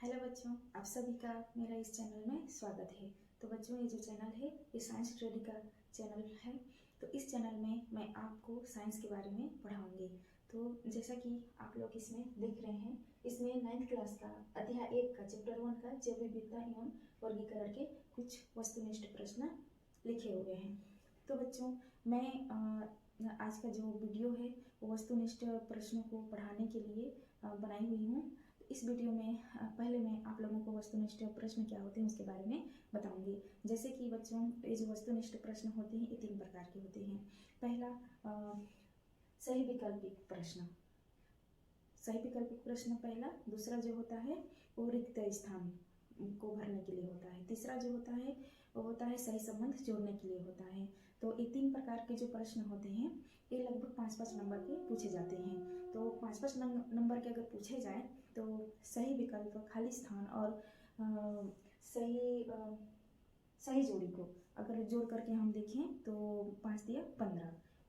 Hello बच्चों, आप सभी का मेरा इस चैनल में स्वागत है। तो बच्चों, ये जो चैनल है ये साइंस स्टडी का चैनल है। तो इस चैनल में मैं आपको साइंस के बारे में पढ़ाऊंगी। तो जैसा कि आप लोग इसमें देख रहे हैं, इसमें 9th क्लास का अध्याय 1 का चैप्टर 1 का जैव विविधता एवं वर्गीकरण के कुछ वस्तुनिष्ठ प्रश्न लिखे हुए हैं। तो बच्चों, मैं आज का जो वीडियो है वो वस्तुनिष्ठ प्रश्नों को पढ़ाने के लिए बनाई हुई हूँ। इस वीडियो में पहले मैं आप लोगों को वस्तुनिष्ठ प्रश्न क्या होते हैं उसके बारे में बताऊंगी। जैसे कि बच्चों, ये जो वस्तुनिष्ठ प्रश्न होते हैं ये 3 प्रकार के होते हैं। पहला सही विकल्पिक प्रश्न, सही विकल्पिक प्रश्न पहला। दूसरा जो होता है वो रिक्त स्थान को भरने के लिए होता है। तीसरा जो होता है वो होता है सही संबंध जोड़ने के लिए होता है। तो ये 3 प्रकार के जो प्रश्न होते हैं ये लगभग 5-5 नंबर के पूछे जाते हैं। तो 5-5 नंबर के अगर पूछे जाए तो सही विकल्प, खाली स्थान और सही जोड़ी को अगर जोड़ करके हम देखें तो 5 दिया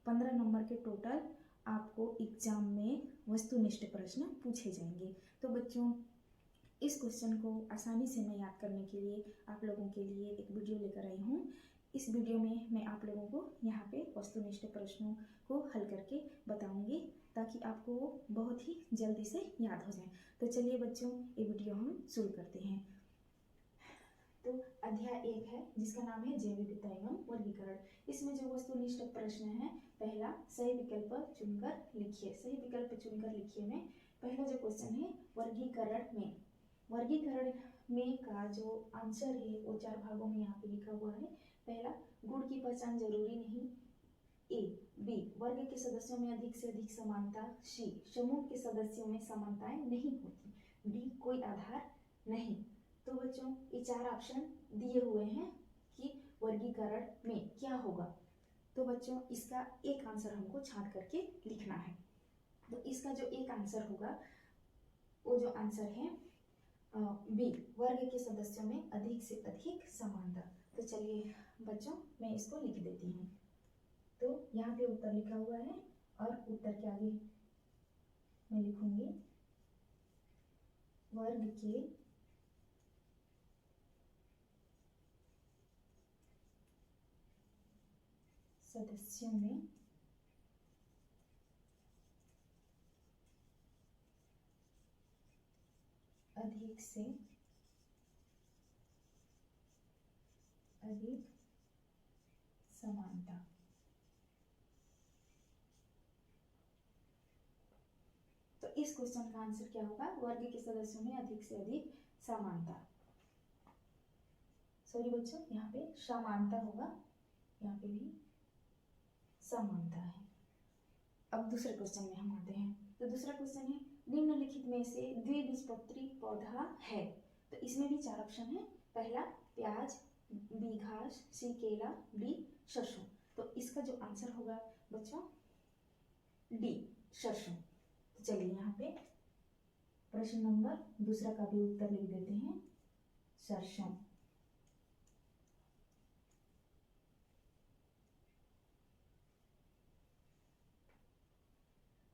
15 नंबर के टोटल आपको एग्जाम में वस्तुनिष्ठ प्रश्न पूछे जाएंगे। तो बच्चों, इस क्वेश्चन को आसानी से मैं याद करने के लिए आप लोगों के लिए एक वीडियो लेकर आई हूँ। इस वीडियो में मैं आप लोगों को यहाँ पे वस्तुनिष्ठ प्रश्नों को हल करके बताऊंगी ताकि आपको वो बहुत ही जल्दी से याद हो जाए। तो चलिए बच्चों, ये वीडियो हम शुरू करते हैं। तो अध्याय 1 है जिसका नाम है जैव विविधता एवं वर्गीकरण। इसमें जो वस्तुनिष्ठ प्रश्न है, पहला सही विकल्प चुनकर लिखिए। सही विकल्प चुनकर लिखिए में पहला जो क्वेश्चन है वर्गीकरण में का जो आंसर है वो 4 भागों में यहाँ पे लिखा हुआ है। पहला, गुण की पहचान जरूरी नहीं। ए, बी, वर्ग के सदस्यों में अधिक से अधिक समानता। सी, समूह के सदस्यों में समानताएं नहीं होती। डी, कोई आधार नहीं। तो बच्चों, ये 4 ऑप्शन दिए हुए हैं कि वर्गीकरण में क्या होगा। तो बच्चों, इसका एक आंसर हमको छांट करके लिखना है। तो इसका जो एक आंसर होगा वो जो आंसर है बी, वर्ग के सदस्यों में अधिक से अधिक समानता। तो चलिए बच्चों, मैं इसको लिख देती हूँ। तो यहाँ पे उत्तर लिखा हुआ है और उत्तर के आगे मैं लिखूंगी वर्ग के सदस्यों में अधिक से अधिक समानता। तो इस क्वेश्चन का आंसर क्या होगा? वर्ग के सदस्यों में अधिक से अधिक समानता। सॉरी बच्चों, यहाँ पे समानता होगा, यहाँ पे भी समानता है। अब दूसरे क्वेश्चन में हम आते हैं। तो दूसरा क्वेश्चन है निम्नलिखित में से द्विबीजपत्री पौधा है। तो इसमें भी 4 ऑप्शन है। पहला प्याज, बी घास, सी केला, डी सरसों। तो इसका जो आंसर होगा बच्चों डी, सरसों। तो चलिए यहाँ पे प्रश्न नंबर दूसरा का भी उत्तर लिख देते हैं, सरसों।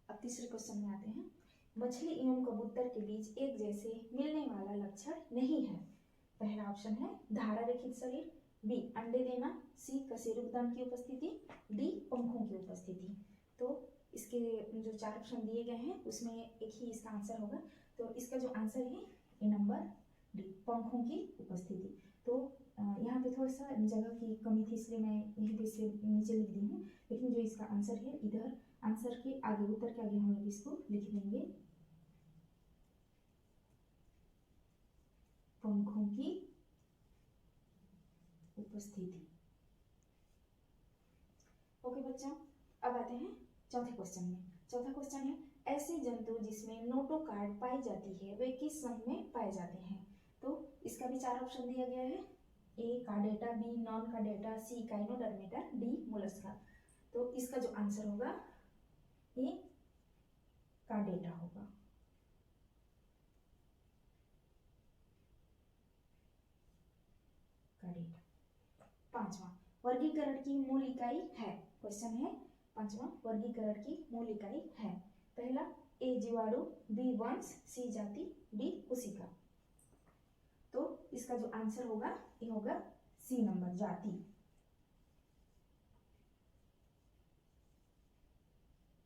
अब तीसरे क्वेश्चन में आते हैं। मछली एवं कबूतर के बीच एक जैसे मिलने वाला लक्षण नहीं है। पहला ऑप्शन है धारा रहित शरीर, बी अंडे देना, सी कशेरुकदान की उपस्थिति, डी पंखों की उपस्थिति। तो इसके जो 4 ऑप्शन दिए गए हैं उसमें एक ही इसका आंसर होगा। तो इसका जो आंसर है ये नंबर डी, पंखों की उपस्थिति। तो यहाँ पे थोड़ा सा जगह की कमी थी इसलिए मैं यहीं पे से नीचे लिख दी हूँ, लेकिन जो इसका आंसर है इधर आंसर के आगे, उत्तर के आगे हम लोग इसको लिख देंगे पंखों की उपस्थिति। ओके बच्चों, अब आते हैं चौथे क्वेश्चन में। चौथा क्वेश्चन है ऐसे जंतु जिसमें नोटोकार्ड पाई जाती है वे किस संघ में पाए जाते हैं। तो इसका भी 4 ऑप्शन दिया गया है। ए chordata, B non chordata, C echinodermata, D mollusca. तो इसका जो आंसर होगा ये कार्डेटा होगा। कार्डेटा। पांचवा, वर्गीकरण की मूल इकाई है। क्वेश्चन है पांचवा, वर्गीकरण की मूल इकाई है। पहला ए जीवाणु, बी वंश, सी जाति, डी कोशिका। तो इसका जो आंसर होगा ये होगा सी नंबर, जाति।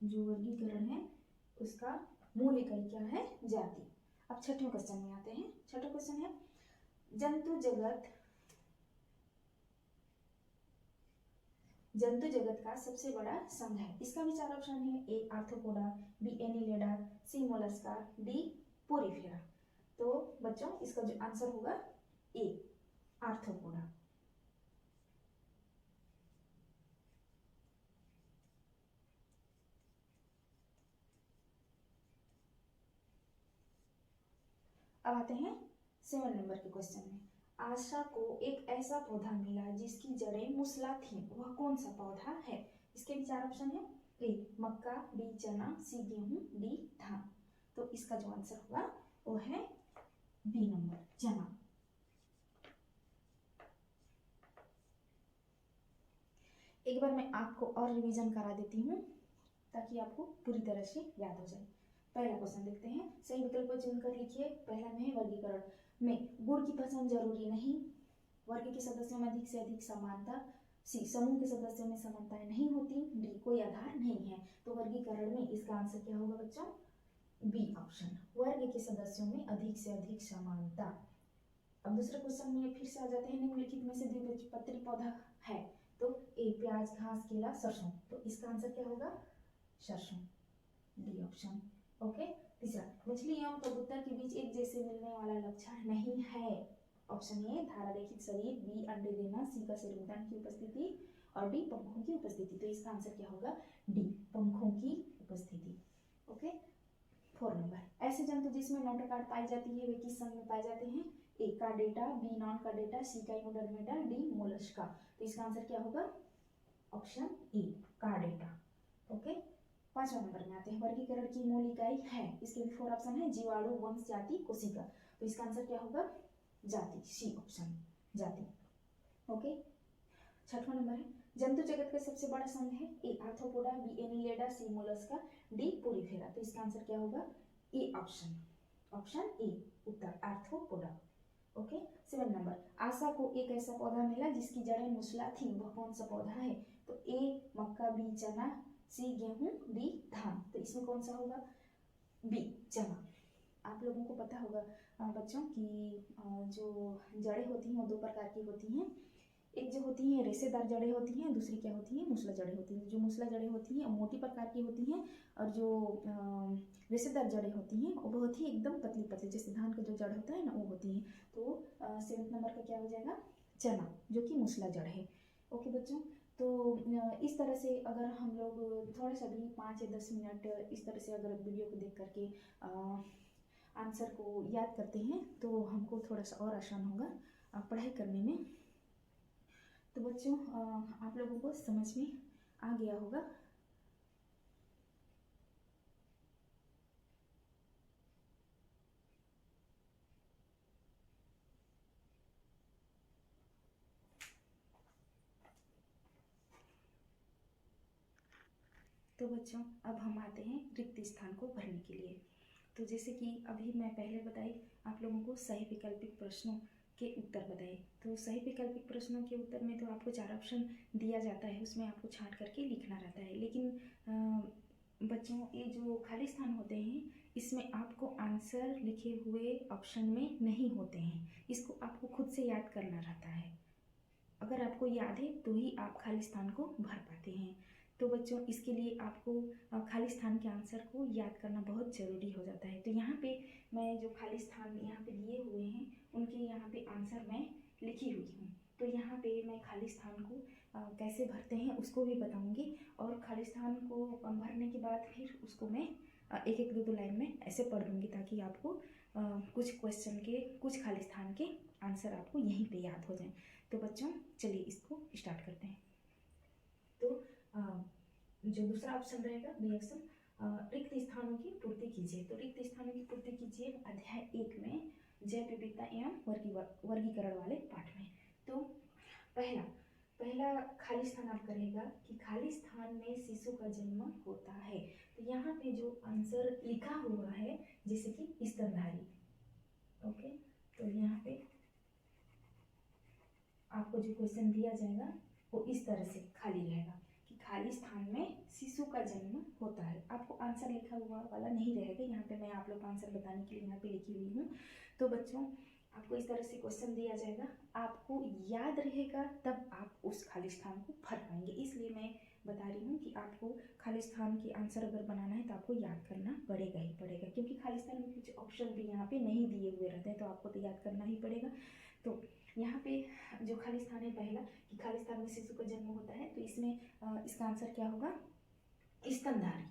जो वर्गीकरण है उसका मूल इकाई क्या है? जाति। अब छठवें क्वेश्चन में आते हैं। छठा क्वेश्चन है जंतु जगत का सबसे बड़ा संघ है। इसका भी चार ऑप्शन है, A arthropoda, B annelida, C mollusca, D porifera. तो बच्चों इसका जो आंसर होगा ए आर्थ्रोपोडा। अब आते हैं 7 नंबर के क्वेश्चन में। आशा को एक ऐसा पौधा मिला जिसकी जड़ें मूसला थीं, वह कौन सा पौधा है? इसके भी चार ऑप्शन है, ए मक्का, बी चना, सी गेहूं, डी धान। तो इसका जो आंसर होगा वो है बी नंबर, चना। एक बार मैं आपको और रिवीजन करा देती हूँ ताकि आपको पूरी तरह से याद हो जाए। पहला क्वेश्चन देखते हैं। सही विकल्प को चुनकर लिखिए। पहला में है वर्गीकरण में गुण की पहचान जरूरी नहीं, वर्ग के सदस्यों में अधिक से अधिक समानता, सी समूह के सदस्यों में समानताएं नहीं होती, डी कोई आधार नहीं है। तो वर्गीकरण में इसका आंसर क्या होगा बच्चों? बी ऑप्शन, वर्ग के सदस्यों में अधिक से अधिक समानता। अब दूसरे क्वेश्चन में फिर से आ जाते हैं। निम्नलिखित में से द्विबीजपत्री पौधा है, तो ए प्याज, घास, केला, सरसों। तो इसका आंसर क्या होगा? सरसों, डी ऑप्शन। ओके। तीसरा, मछली एवं कबूतर के बीच एक जैसे मिलने वाला लक्षण नहीं है। ऑप्शन ए धारा रहित शरीर, बी अंडे देना, सी का शरीरदान की उपस्थिति और डी पंखों की उपस्थिति। तो इसका आंसर क्या होगा? डी पंखों की उपस्थिति। ओके। 4 नंबर, ऐसे जंतु जिसमें नोटोकॉर्ड पाई जाती है वे किस संघ में पाए जाते हैं? A chordata, B non chordata, C echinodermata, D mollusca. तो इसका आंसर क्या होगा? Option A chordata. ओके। 5वां नंबर में आते हैं। वर्गीकरण की मूल इकाई है, इसके भी 4 ऑप्शन है, जीवाणु, वंश, जाति, कोशिका। तो इसका आंसर क्या होगा? जाति, सी ऑप्शन, जाति। ओके। 6वां नंबर है। जंतु जगत का सबसे बड़ा संघ है, A arthropoda, B annelida, C mollusca, D porifera. तो इसका आंसर क्या होगा? ए ऑप्शन, ऑप्शन ए उत्तर आर्थ्रोपोडा। ओके। 7 नंबर, आशा को एक ऐसा पौधा मिला जिसकी जड़ें मूसला थी, वह कौन सा पौधा है? तो ए मक्का, बी चना, सी गेहूं, डी धान। तो इसमें कौन सा होगा? बी चना। आप लोगों को पता होगा बच्चों कि जो जड़ें होती हैं वो 2 प्रकार की होती हैं। एक जो होती हैं रेशेदार जड़ें होती हैं, दूसरी क्या होती हैं? मूसला जड़ें होती हैं। जो मूसला जड़ें होती हैं मोटी प्रकार की होती हैं और जो रेशेदार जड़ें होती हैं वो बहुत ही एकदम पतली पतली, जैसे धान का जो जड़ होता है ना वो होती हैं। तो 7 नंबर का क्या हो जाएगा? चना, जो कि मूसला जड़ है। ओके बच्चों, तो इस तरह से अगर हम लोग थोड़ा सा भी 5 या 10 मिनट इस तरह से अगर वीडियो को देख करके आंसर को याद करते हैं तो हमको थोड़ा सा और आसान होगा पढ़ाई करने में। तो बच्चों आप लोगों को समझ में आ गया होगा। तो बच्चों अब हम आते हैं रिक्त स्थान को भरने के लिए। तो जैसे कि अभी मैं पहले बताई आप लोगों को सही वैकल्पिक प्रश्नों के उत्तर बताए। तो सही वैकल्पिक प्रश्नों के उत्तर में तो आपको 4 ऑप्शन दिया जाता है, उसमें आपको छांट करके लिखना रहता है। लेकिन बच्चों ये जो खाली स्थान होते हैं इसमें आपको आंसर लिखे हुए ऑप्शन में नहीं होते हैं, इसको आपको खुद से याद करना रहता है। अगर आपको याद है तो ही आप खाली स्थान को भर पाते हैं। तो बच्चों इसके लिए आपको खाली स्थान के आंसर को याद करना बहुत ज़रूरी हो जाता है। तो यहाँ पे मैं जो खाली स्थान यहाँ पे दिए हुए हैं उनके यहाँ पे आंसर मैं लिखी हुई हूँ। तो यहाँ पे मैं खाली स्थान को कैसे भरते हैं उसको भी बताऊँगी, और खाली स्थान को भरने के बाद फिर उसको मैं एक एक 2 लाइन में ऐसे पढ़ दूँगी ताकि आपको कुछ क्वेश्चन के कुछ खाली स्थान के आंसर आपको यहीं पे याद हो जाएं। तो बच्चों चलिए इसको स्टार्ट करते हैं। तो जो दूसरा ऑप्शन रहेगा बी ऑप्शन, रिक्त स्थानों की पूर्ति कीजिए। तो रिक्त स्थानों की पूर्ति कीजिए अध्याय 1 में जैव विविधता एवं वर्गीकरण वाले पाठ में। तो पहला खाली स्थान आप करेगा कि खाली स्थान में शिशु का जन्म होता है। तो यहाँ पे जो आंसर लिखा हुआ है जैसे कि स्तनधारी। ओके, तो यहाँ पे आपको जो क्वेश्चन दिया जाएगा वो इस तरह से खाली रहेगा कि खाली स्थान में शिशु का जन्म होता है। आपको आंसर लिखा हुआ वाला नहीं रहेगा, यहाँ पे मैं आप लोग का आंसर बताने के लिए यहाँ पे लिखी हुई हूँ। तो बच्चों आपको इस तरह से क्वेश्चन दिया जाएगा, आपको याद रहेगा तब आप उस खाली स्थान को भर पाएंगे। इसलिए मैं बता रही हूँ कि आपको खाली स्थान के आंसर अगर बनाना है तो आपको याद करना पड़ेगा ही पड़ेगा, क्योंकि खाली स्थान में कुछ ऑप्शन भी यहाँ पे नहीं दिए हुए रहते हैं, तो आपको तो याद करना ही पड़ेगा। तो यहाँ पे जो खाली स्थान है पहला कि खाली स्थान में शिशु का जन्म होता है, तो इसमें इसका आंसर क्या होगा, स्तनधारी।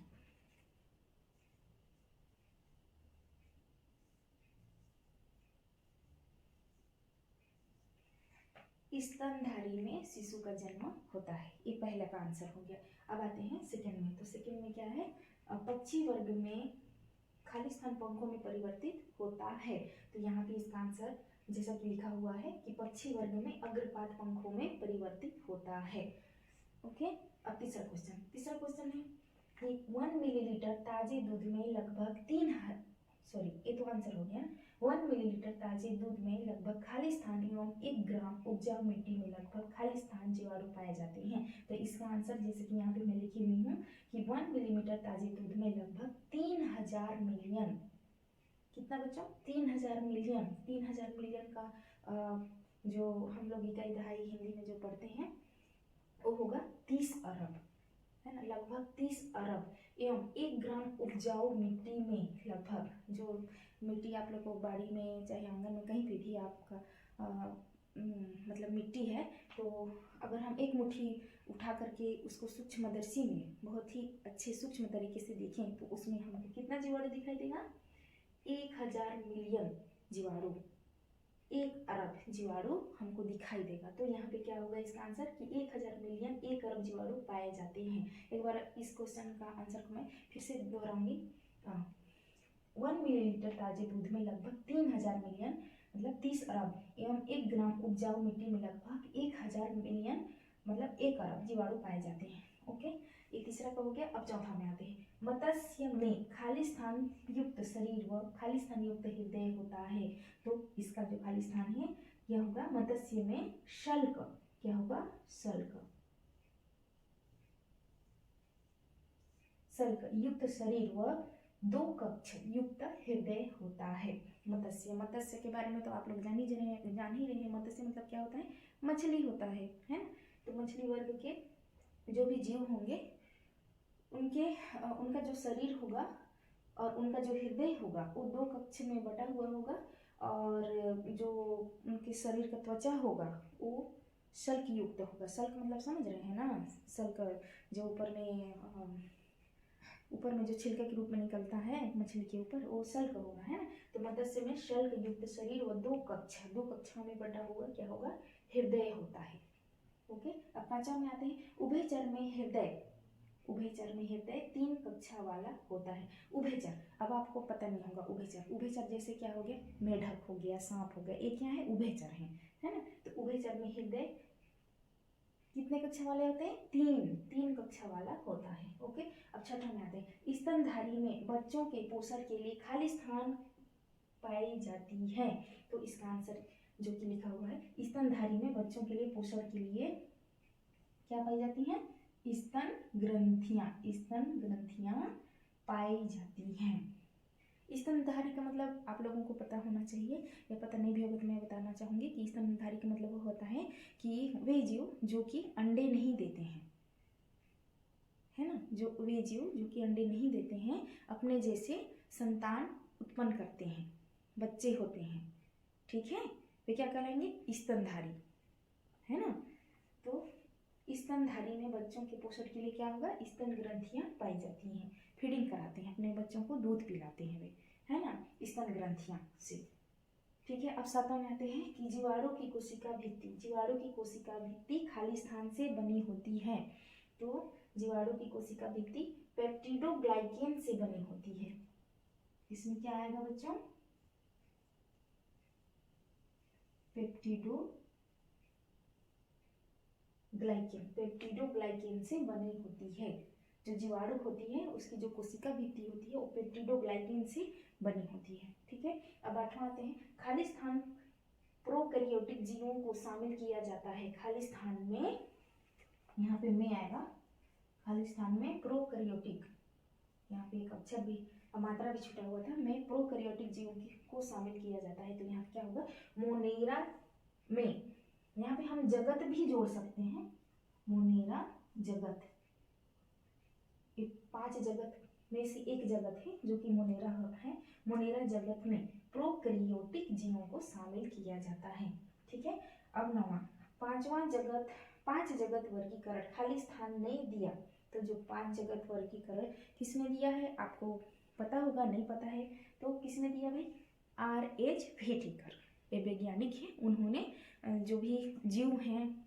स्तनधारी में शिशु का जन्म होता है, ये पहला का आंसर हो गया। अब आते हैं सेकंड में। तो सेकंड में क्या है, पक्षी वर्ग में खाली स्थान पंखों में परिवर्तित होता है। तो यहाँ पे इसका आंसर जैसा कि लिखा हुआ है कि पक्षी वर्ग में अग्रपात पंखों में परिवर्तित होता है। ओके, अब तीसरा क्वेश्चन है कि 1 मिलीलीटर ताजे दूध में लगभग 1 मिलीलीटर ताजे दूध में लगभग खाली स्थान एवं 1 ग्राम उपजाऊ मिट्टी में लगभग खाली स्थान जीवाणु पाए जाते हैं। तो इसका आंसर जैसे कि यहाँ पे मैं लिखी हुई हूँ कि 1 मिलीलीटर ताजे दूध में लगभग 3000 मिलियन, कितना बच्चों, 3000 मिलियन का जो हम लोग इकाई दहाई हिंदी में जो पढ़ते हैं वो होगा 30 अरब, है ना, लगभग 30 अरब एवं 1 ग्राम उपजाऊ मिट्टी में लगभग, जो मिट्टी आप लोग को बाड़ी में चाहे आंगन में कहीं पे भी आपका मतलब मिट्टी है, तो अगर हम एक मुट्ठी उठा करके उसको सूक्ष्मदर्शी में बहुत ही अच्छे सूक्ष्म तरीके से देखें तो उसमें हमको कितना जीवाणु दिखाई देगा, 1000 मिलियन जीवाणु, 1 अरब जीवाणु हमको दिखाई देगा। तो यहाँ पे क्या होगा इसका आंसर कि 1000 मिलियन 1 अरब जीवाणु पाए जाते हैं। एक बार इस क्वेश्चन का आंसर को मैं फिर से दोहराऊंगी। 1 मिलीलीटर ताजे दूध में लगभग 3000 मिलियन मतलब 30 अरब एवं 1 ग्राम उपजाऊ मिट्टी में लगभग 1000 मिलियन मतलब 1 अरब जीवाणु पाए जाते हैं। ओके, ये तीसरा का हो गया। अब चौथा में आते हैं। मत्स्य में खाली स्थान युक्त शरीर व खाली स्थान युक्त हृदय होता है। तो इसका जो खाली स्थान है यह होगा मत्स्य में शल्क, क्या होगा, शल्क युक्त शरीर व 2 कक्ष युक्त हृदय होता है। मत्स्य के बारे में तो आप लोग जान ही रहे हैं। मत्स्य मतलब क्या होता है, मछली होता है ना। तो मछली वर्ग के जो भी जीव होंगे उनका जो शरीर होगा और उनका जो हृदय होगा वो 2 कक्ष में बटा हुआ होगा, और जो उनके शरीर का त्वचा होगा वो शल्क युक्त होगा। शल्क मतलब समझ रहे हैं ना, शल्क जो ऊपर में जो छिलके के रूप में निकलता है मछली के ऊपर, वो शल्क होगा, है ना। तो मत्स्य में शल्क युक्त शरीर व 2 कक्षों में बटा हुआ क्या होगा, हृदय होता है। ओके, अब पांचवा में आते हैं। उभयचर में हृदय 3 कक्षा वाला होता है। उभयचर, अब आपको पता नहीं होगा उभयचर जैसे क्या हो गया, मेढक हो गया, सांप हो गया, ये क्या है, उभयचर है ना। तो उभयचर में हृदय कितने कक्षा वाले होते हैं, 3 कक्षा वाला होता है। ओके, अब छठा में आते हैं। स्तनधारी में बच्चों के पोषण के लिए खाली स्थान पाई जाती है। तो इसका आंसर जो कि लिखा हुआ है, स्तनधारी में बच्चों के लिए पोषण के लिए क्या पाई जाती है, स्तन ग्रंथियां पाई जाती हैं। स्तनधारी का मतलब आप लोगों को पता होना चाहिए, या पता नहीं भी होगा तो मैं बताना चाहूँगी कि स्तनधारी का मतलब वो होता है कि वे जीव जो कि अंडे नहीं देते हैं, है ना, वे जीव जो कि अंडे नहीं देते हैं अपने जैसे संतान उत्पन्न करते हैं, बच्चे होते हैं, ठीक है, वे क्या कहलाएंगे, स्तनधारी, है ना। तो स्तनधारी में बच्चों के पोषण के लिए क्या होगा, स्तन ग्रंथियां पाई जाती हैं, फीडिंग कराते हैं, अपने बच्चों को दूध पिलाते हैं वे, है ना, स्तन ग्रंथियां से। ठीक है, अब सातवां में आते हैं कि जीवाणु की कोशिका भित्ति खाली स्थान से बनी होती है। तो जीवाणु की कोशिका भित्ति पेप्टिडोग्लाइकेन से बनी होती है। इसमें क्या आएगा बच्चों, पेप्टिडोग्लाइकेन से बनी होती है। जो जीवाणु होती है उसकी जो कोशिका भित्ति होती है वो पेप्टिडोग्लाइकेन से बनी होती है। ठीक है, अब आठवां आते हैं। खाली स्थान प्रोकैरियोटिक जीवों को शामिल किया जाता है खाली स्थान में, यहाँ पे में आएगा, खाली स्थान में प्रोकैरियोटिक, यहाँ पे एक अक्षर भी मात्रा भी छूटा हुआ था, में प्रोकैरियोटिक जीवों को शामिल किया जाता है। तो यहाँ क्या होगा, मोनेरा में, यहाँ पे हम जगत भी जोड़ सकते हैं, मोनेरा जगत, 5 जगत में से एक जगत है जो कि मोनेरा है। मोनेरा जगत में प्रोकैरियोटिक जीवों को शामिल किया जाता है। ठीक है, अब 9वां, 5 जगत वर्गीकरण खाली स्थान नहीं दिया। तो जो 5 जगत वर्गीकरण किसने दिया है, आपको पता होगा, नहीं पता है तो किसने दिया भाई, R.H. व्हिटेकर, ये वैज्ञानिक है। उन्होंने जो भी जीव हैं,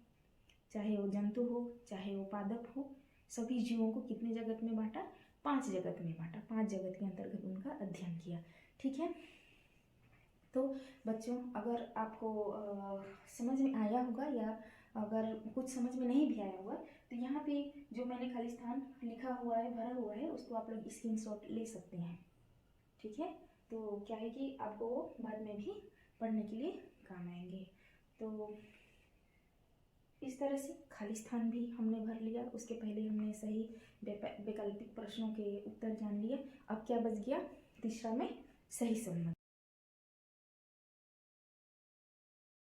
चाहे वो जंतु हो चाहे वो पादप हो, सभी जीवों को कितने जगत में बांटा, 5 जगत में बांटा, 5 जगत के अंतर्गत उनका अध्ययन किया। ठीक है, तो बच्चों अगर आपको समझ में आया होगा या अगर कुछ समझ में नहीं भी आया होगा तो यहाँ पे जो मैंने खाली स्थान लिखा हुआ है, भरा हुआ है, उसको आप लोग स्क्रीनशॉट ले सकते हैं। ठीक है, तो क्या है कि आपको वो बाद में भी पढ़ने के लिए काम आएंगे। तो इस तरह से खाली स्थान भी हमने भर लिया। उसके पहले हमने सही वैकल्पिक प्रश्नों के उत्तर जान लिए। अब क्या बच गया, तीसरा में सही संबंध।